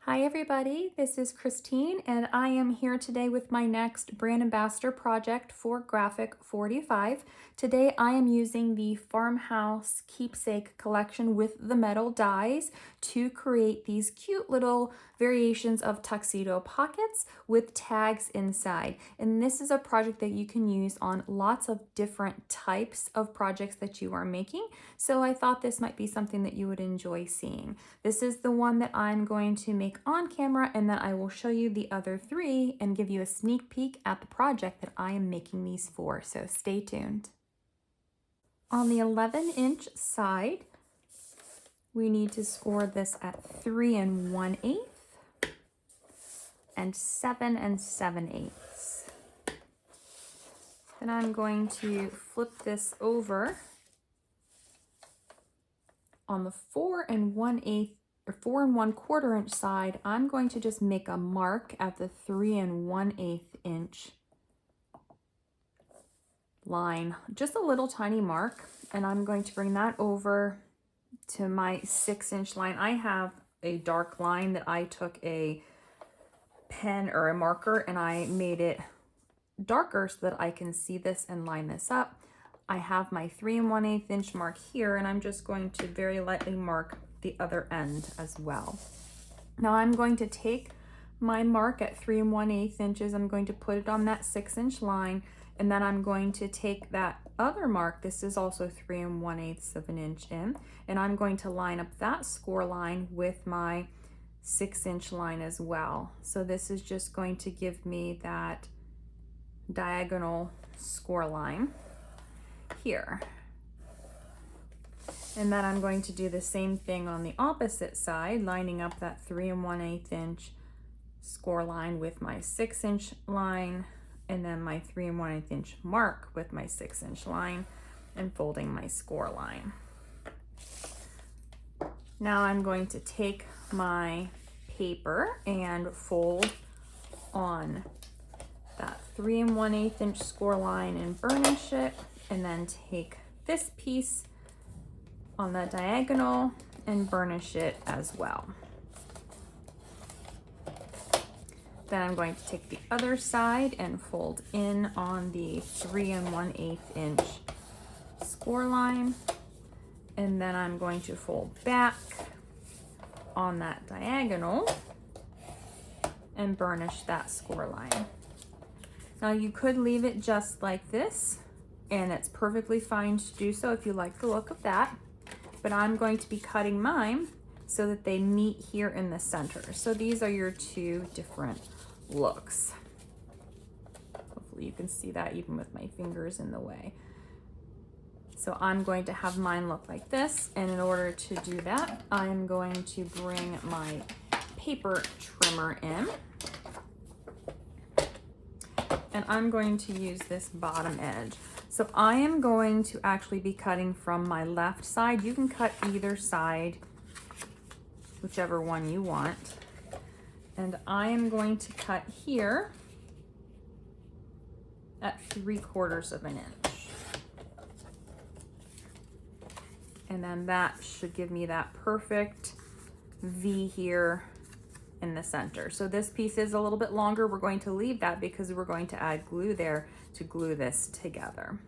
Hi everybody, this is Kristine and I am here today with my next brand ambassador project for Graphic 45. Today I am using the Farmhouse keepsake collection with the metal dies to create these cute little variations of tuxedo pockets with tags inside. And this is a project that you can use on lots of different types of projects that you are making. So I thought this might be something that you would enjoy seeing. This is the one that I'm going to make on camera, and then I will show you the other three and give you a sneak peek at the project that I am making these for, so stay tuned. On the 11-inch side, we need to score this at 3 1/8 and 7 7/8. Then I'm going to flip this over on the 4 1/8 or 4 1/4 inch side. I'm going to just make a mark at the 3 1/8 inch line, just a little tiny mark, and I'm going to bring that over to my 6-inch line. I have a dark line that I took a pen or a marker and I made it darker so that I can see this and line this up. I have my 3 1/8 inch mark here, and I'm just going to very lightly mark the other end as well. Now I'm going to take my mark at 3 1/8 inches, I'm going to put it on that 6-inch line, and then I'm going to take that other mark, this is also 3 1/8 of an inch in, and I'm going to line up that score line with my 6-inch line as well. So this is just going to give me that diagonal score line here. And then I'm going to do the same thing on the opposite side, lining up that 3 1/8 inch score line with my 6-inch line, and then my 3 1/8 inch mark with my 6-inch line, and folding my score line. Now I'm going to take my paper and fold on that 3 1/8 inch score line and burnish it, and then take this piece on the diagonal and burnish it as well. Then I'm going to take the other side and fold in on the 3 1/8 inch score line, and then I'm going to fold back on that diagonal and burnish that score line. Now you could leave it just like this, and it's perfectly fine to do so if you like the look of that, but I'm going to be cutting mine so that they meet here in the center. So these are your two different looks. Hopefully you can see that even with my fingers in the way. So I'm going to have mine look like this, and in order to do that, I'm going to bring my paper trimmer in, and I'm going to use this bottom edge. So I am going to actually be cutting from my left side. You can cut either side, whichever one you want. And I am going to cut here at 3/4 of an inch. And then that should give me that perfect V here in the center. So this piece is a little bit longer. We're going to leave that because we're going to add glue there to glue this together.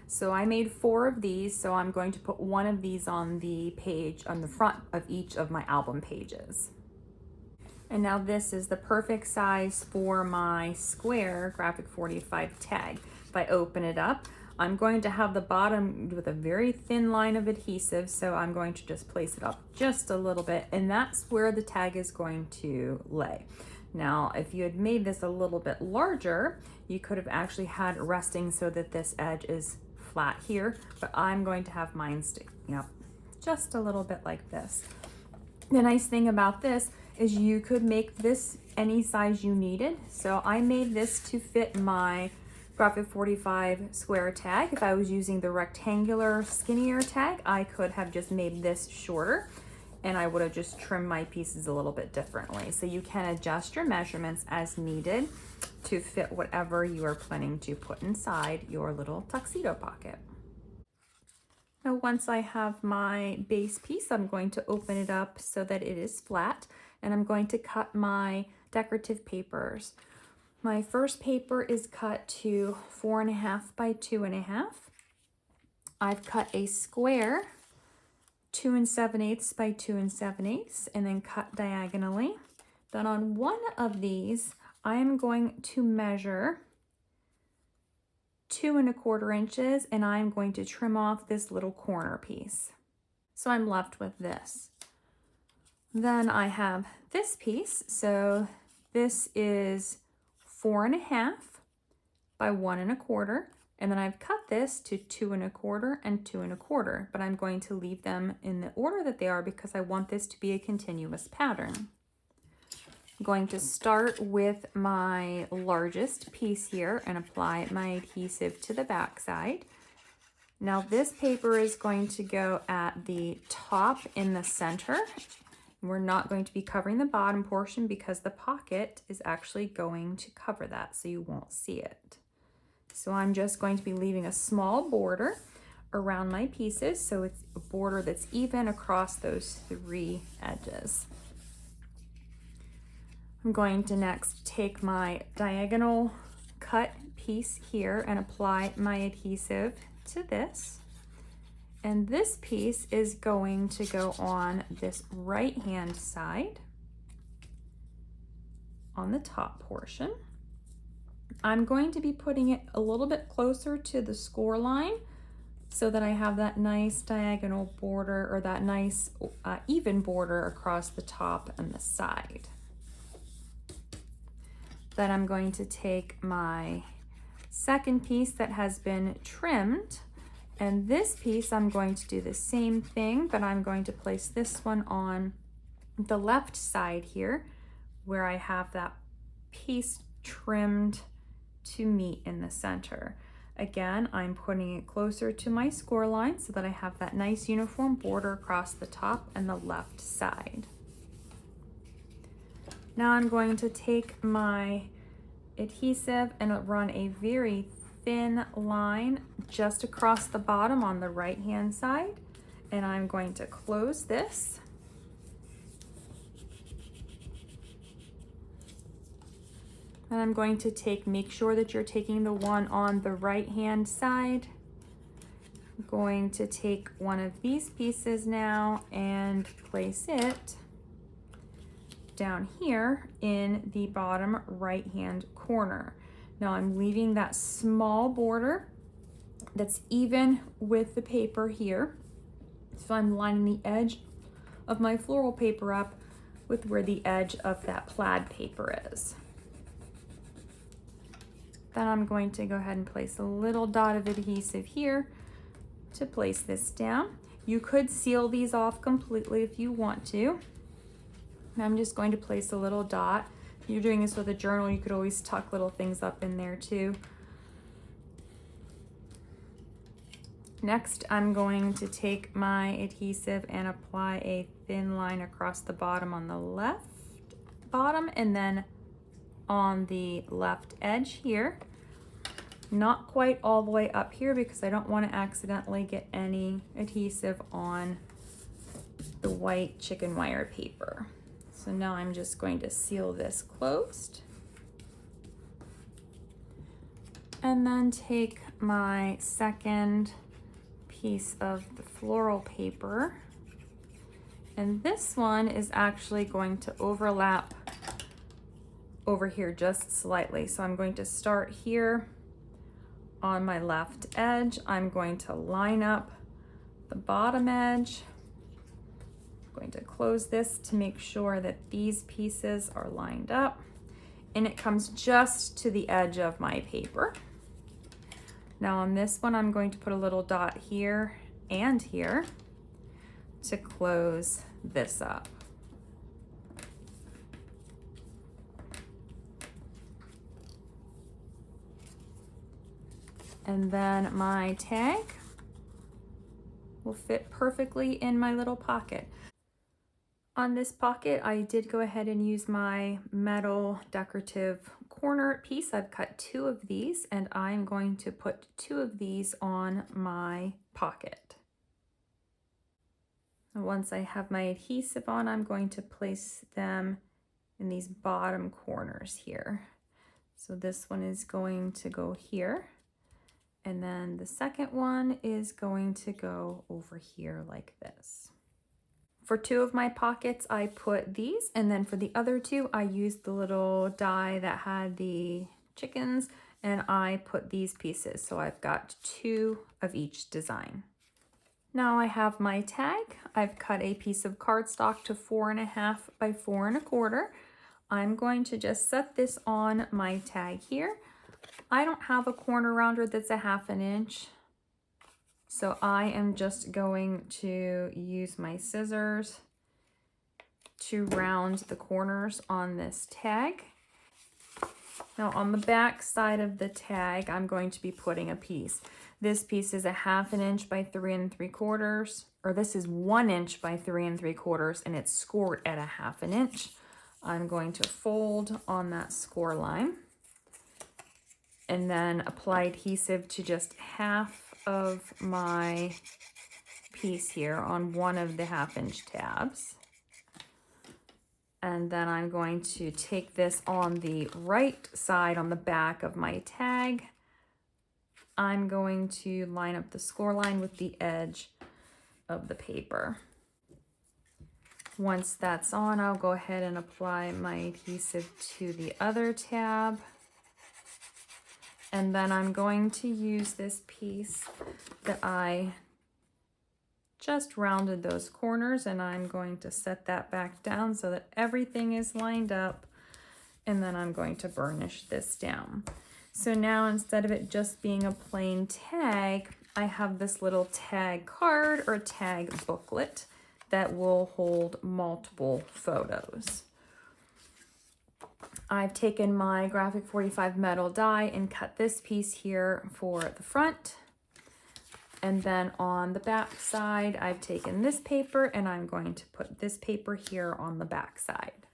So I made 4 of these, so I'm going to put one of these on the page on the front of each of my album pages. And now this is the perfect size for my square Graphic 45 tag. If I open it up, I'm going to have the bottom with a very thin line of adhesive, so I'm going to just place it up just a little bit, and that's where the tag is going to lay. Now, if you had made this a little bit larger, you could have actually had it resting so that this edge is flat here, but I'm going to have mine sticking up just a little bit like this. The nice thing about this is you could make this any size you needed. So I made this to fit my Graphic 45 square tag. If I was using the rectangular skinnier tag, I could have just made this shorter, and I would have just trimmed my pieces a little bit differently. So you can adjust your measurements as needed to fit whatever you are planning to put inside your little tuxedo pocket. Now once I have my base piece, I'm going to open it up so that it is flat. and I'm going to cut my decorative papers. My first paper is cut to 4.5 by 2.5. I've cut a square 2 7/8 by 2 7/8 and then cut diagonally. Then on one of these, I am going to measure 2 1/4 inches, and I'm going to trim off this little corner piece. So I'm left with this. Then I have this piece. So this is 4.5 by 1 1/4. And then I've cut this to 2 1/4 and 2 1/4, but I'm going to leave them in the order that they are because I want this to be a continuous pattern. I'm going to start with my largest piece here and apply my adhesive to the back side. Now this paper is going to go at the top in the center. We're not going to be covering the bottom portion because the pocket is actually going to cover that, so you won't see it. So I'm just going to be leaving a small border around my pieces, so it's a border that's even across those 3 edges. I'm going to next take my diagonal cut piece here and apply my adhesive to this. And this piece is going to go on this right-hand side on the top portion. I'm going to be putting it a little bit closer to the score line so that I have that nice diagonal border, or that nice even border across the top and the side. Then I'm going to take my second piece that has been trimmed, and this piece I'm going to do the same thing, but I'm going to place this one on the left side here where I have that piece trimmed to meet in the center. Again, I'm putting it closer to my score line so that I have that nice uniform border across the top and the left side. Now I'm going to take my adhesive and run a very thin line just across the bottom on the right hand side, and I'm going to close this. And I'm going to make sure that you're taking the one on the right hand side. I'm going to take one of these pieces now and place it down here in the bottom right hand corner. Now I'm leaving that small border that's even with the paper here. So I'm lining the edge of my floral paper up with where the edge of that plaid paper is. Then I'm going to go ahead and place a little dot of adhesive here to place this down. You could seal these off completely if you want to. I'm just going to place a little dot. If you're doing this with a journal, you could always tuck little things up in there too. Next, I'm going to take my adhesive and apply a thin line across the bottom on the left bottom and then on the left edge here. Not quite all the way up here because I don't want to accidentally get any adhesive on the white chicken wire paper. So now I'm just going to seal this closed. And then take my second piece of the floral paper. And this one is actually going to overlap over here just slightly. So I'm going to start here on my left edge. I'm going to line up the bottom edge. I'm going to close this to make sure that these pieces are lined up, and it comes just to the edge of my paper. Now on this one, I'm going to put a little dot here and here to close this up. And then my tag will fit perfectly in my little pocket. On this pocket, I did go ahead and use my metal decorative corner piece. I've cut 2 of these, and I'm going to put 2 of these on my pocket. Once I have my adhesive on, I'm going to place them in these bottom corners here. So this one is going to go here. And then the second one is going to go over here like this. For two of my pockets, I put these, and then for the other two, I used the little die that had the chickens, and I put these pieces. So I've got two of each design. Now I have my tag. I've cut a piece of cardstock to 4.5 by 4 1/4. I'm going to just set this on my tag here. I don't have a corner rounder that's a 1/2 inch. So I am just going to use my scissors to round the corners on this tag. Now on the back side of the tag, I'm going to be putting a piece. This piece is a 1/2 inch by 3 3/4, or this is 1 inch by 3 3/4, and it's scored at a 1/2 inch. I'm going to fold on that score line and then apply adhesive to just half of my piece here on one of the 1/2 inch tabs. And then I'm going to take this on the right side on the back of my tag. I'm going to line up the score line with the edge of the paper. Once that's on, I'll go ahead and apply my adhesive to the other tab. And then I'm going to use this piece that I just rounded those corners, and I'm going to set that back down so that everything is lined up, and then I'm going to burnish this down. So now instead of it just being a plain tag, I have this little tag card or tag booklet that will hold multiple photos. I've taken my graphic 45 metal die and cut this piece here for the front. And then on the back side, I've taken this paper and I'm going to put this paper here on the back side.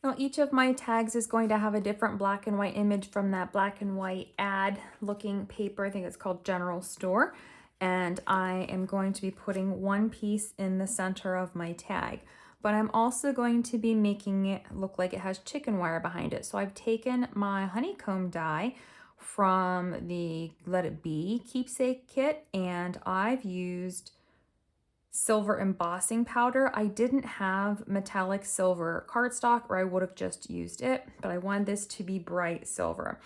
Now each of my tags is going to have a different black and white image from that black and white ad looking paper. I think it's called General Store. And I am going to be putting one piece in the center of my tag. But I'm also going to be making it look like it has chicken wire behind it. So I've taken my honeycomb die from the Let It Be keepsake kit, and I've used silver embossing powder. I didn't have metallic silver cardstock, or I would have just used it, but I wanted this to be bright silver.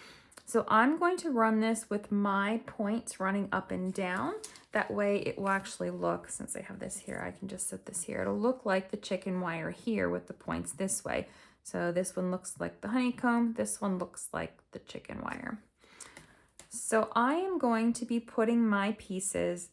So I'm going to run this with my points running up and down. That way it will actually look, since I have this here, I can just set this here. It'll look like the chicken wire here with the points this way. So this one looks like the honeycomb. This one looks like the chicken wire. So I am going to be putting my pieces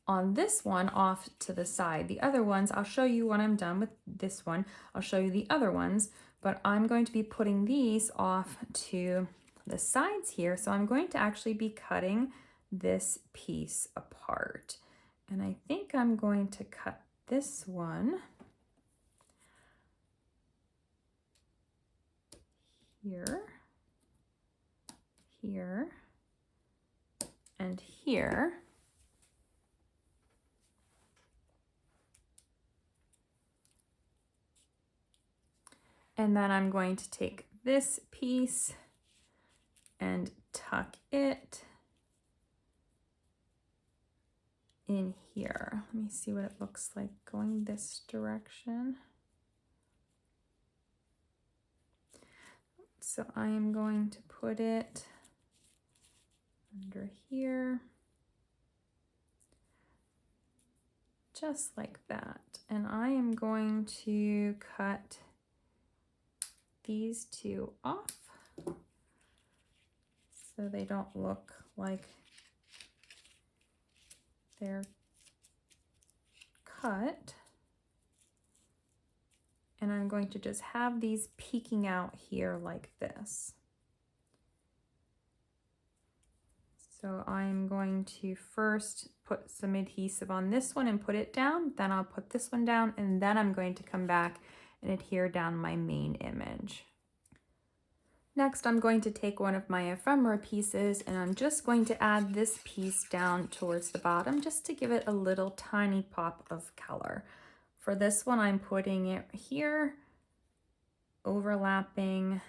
on this one off to the side. The other ones, I'll show you when I'm done with this one. I'll show you the other ones, but I'm going to be putting these off to the sides here. So I'm going to actually be cutting this piece apart. And I think I'm going to cut this one here, here, and here. And then I'm going to take this piece and tuck it in here. Let me see what it looks like going this direction. So I am going to put it under here, just like that. And I am going to cut these two off so they don't look like they're cut. And I'm going to just have these peeking out here like this. So I'm going to first put some adhesive on this one and put it down, then I'll put this one down, and then I'm going to come back and adhere down my main image. Next, I'm going to take one of my ephemera pieces and I'm just going to add this piece down towards the bottom just to give it a little tiny pop of color. For this one, I'm putting it here, overlapping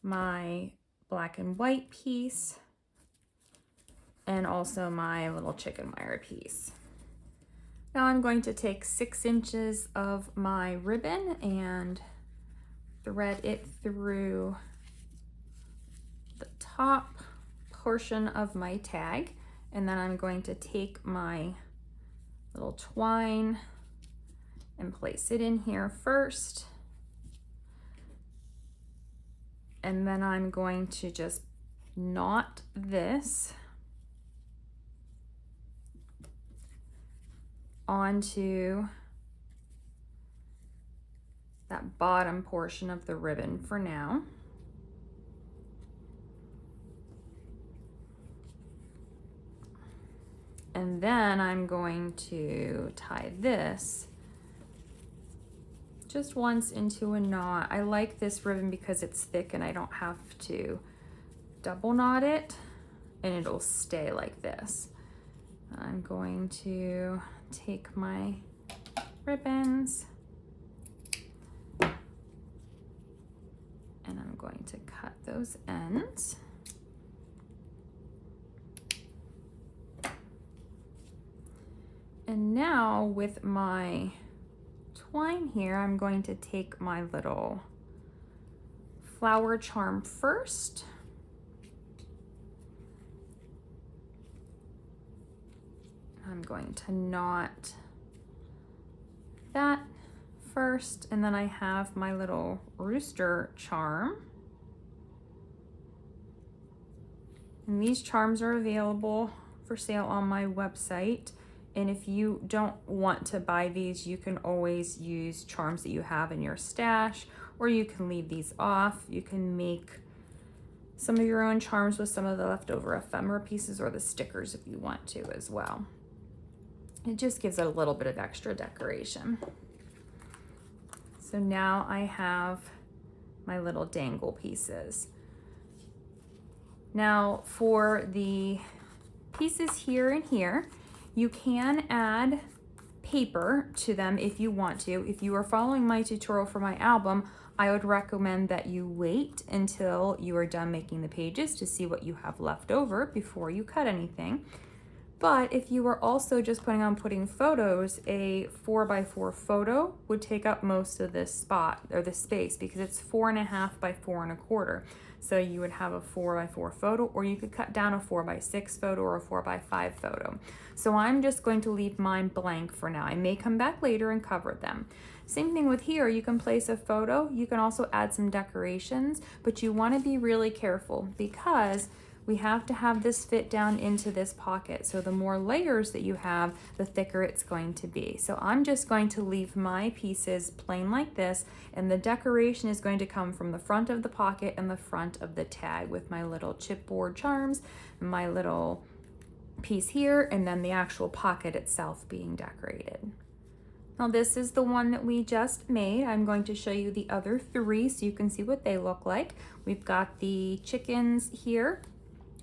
my black and white piece and also my little chicken wire piece. Now I'm going to take 6 inches of my ribbon and thread it through the top portion of my tag, and then I'm going to take my little twine and place it in here first, and then I'm going to just knot this onto that bottom portion of the ribbon for now. And then I'm going to tie this just once into a knot. I like this ribbon because it's thick and I don't have to double knot it, and it'll stay like this. I'm going to take my ribbons and I'm going to cut those ends. And now with my twine here, I'm going to take my little flower charm first. I'm going to knot that first, and then I have my little rooster charm. And these charms are available for sale on my website. And if you don't want to buy these, you can always use charms that you have in your stash, or you can leave these off. You can make some of your own charms with some of the leftover ephemera pieces or the stickers if you want to as well. It just gives it a little bit of extra decoration. So now I have my little dangle pieces. Now for the pieces here and here, you can add paper to them if you want to. If you are following my tutorial for my album, I would recommend that you wait until you are done making the pages to see what you have left over before you cut anything. But if you were also just planning on putting photos, a 4x4 photo would take up most of this spot or this space because it's 4.5 by 4.25. So you would have a 4x4 photo, or you could cut down a 4x6 photo or a 4x5 photo. So I'm just going to leave mine blank for now. I may come back later and cover them. Same thing with here, you can place a photo. You can also add some decorations, but you want to be really careful because we have to have this fit down into this pocket. So the more layers that you have, the thicker it's going to be. So I'm just going to leave my pieces plain like this, and the decoration is going to come from the front of the pocket and the front of the tag with my little chipboard charms, my little piece here, and then the actual pocket itself being decorated. Now this is the one that we just made. I'm going to show you the other 3 so you can see what they look like. We've got the chickens here.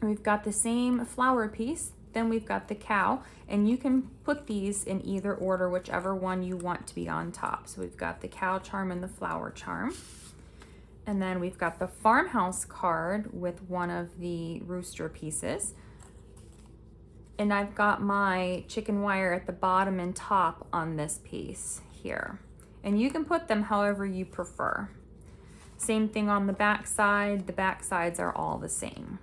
We've got the same flower piece, then we've got the cow, and you can put these in either order, whichever one you want to be on top. So we've got the cow charm and the flower charm. And then we've got the farmhouse card with one of the rooster pieces. And I've got my chicken wire at the bottom and top on this piece here. And you can put them however you prefer. Same thing on the back side. The back sides are all the same.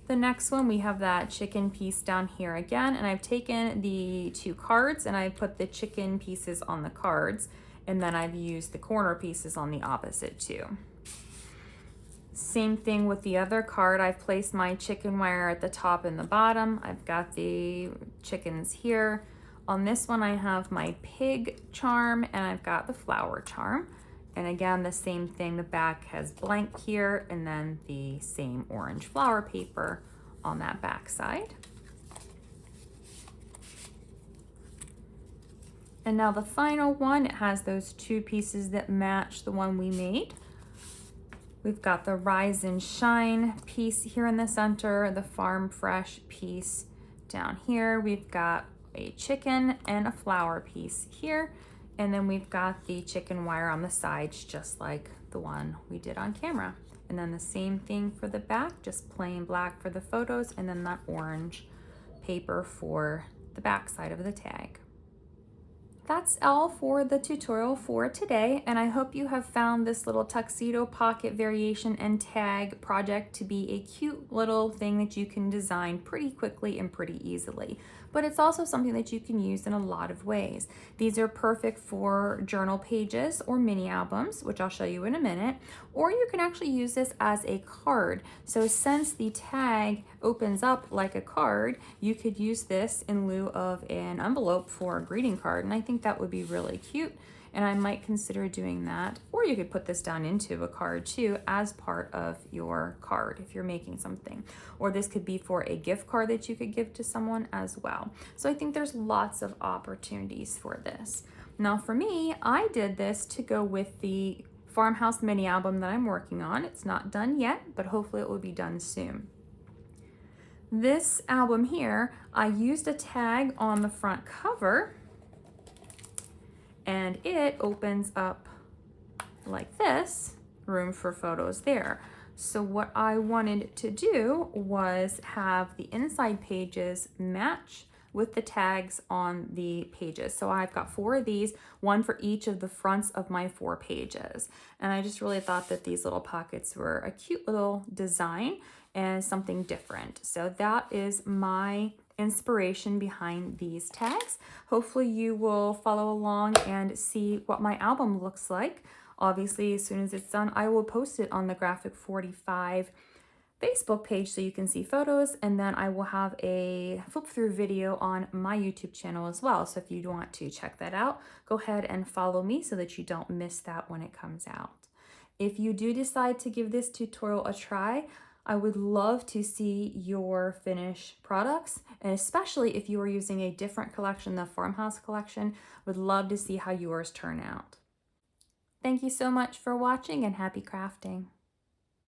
The next one, we have that chicken piece down here again, and I've taken the 2 cards and I've put the chicken pieces on the cards, and then I've used the corner pieces on the opposite too. Same thing with the other card. I've placed my chicken wire at the top and the bottom. I've got the chickens here. On this one, I have my pig charm and I've got the flower charm. And again, the same thing, the back has blank here and then the same orange flower paper on that back side. And now the final one, it has those two pieces that match the one we made. We've got the Rise and Shine piece here in the center, the Farm Fresh piece down here. We've got a chicken and a flower piece here. And then we've got the chicken wire on the sides, just like the one we did on camera. And then the same thing for the back, just plain black for the photos, and then that orange paper for the back side of the tag. That's all for the tutorial for today, and I hope you have found this little tuxedo pocket variation and tag project to be a cute little thing that you can design pretty quickly and pretty easily. But it's also something that you can use in a lot of ways. These are perfect for journal pages or mini albums, which I'll show you in a minute, or you can actually use this as a card. So since the tag opens up like a card, you could use this in lieu of an envelope for a greeting card, and I think that would be really cute, and I might consider doing that. Or you could put this down into a card too as part of your card if you're making something. Or this could be for a gift card that you could give to someone as well. So I think there's lots of opportunities for this. Now for me, I did this to go with the Farmhouse mini album that I'm working on. It's not done yet, but hopefully it will be done soon. This album here, I used a tag on the front cover, and it opens up like this, room for photos there. So what I wanted to do was have the inside pages match with the tags on the pages. So I've got 4 of these, one for each of the fronts of my 4 pages. And I just really thought that these little pockets were a cute little design and something different. So that is my inspiration behind these tags. Hopefully you will follow along and see what my album looks like. Obviously, as soon as it's done, I will post it on the Graphic 45 Facebook page so you can see photos, and then I will have a flip through video on my YouTube channel as well. So if you want to check that out, go ahead and follow me so that you don't miss that when it comes out. If you do decide to give this tutorial a try, I would love to see your finished products, and especially if you are using a different collection, the Farmhouse collection, would love to see how yours turn out. Thank you so much for watching, and happy crafting.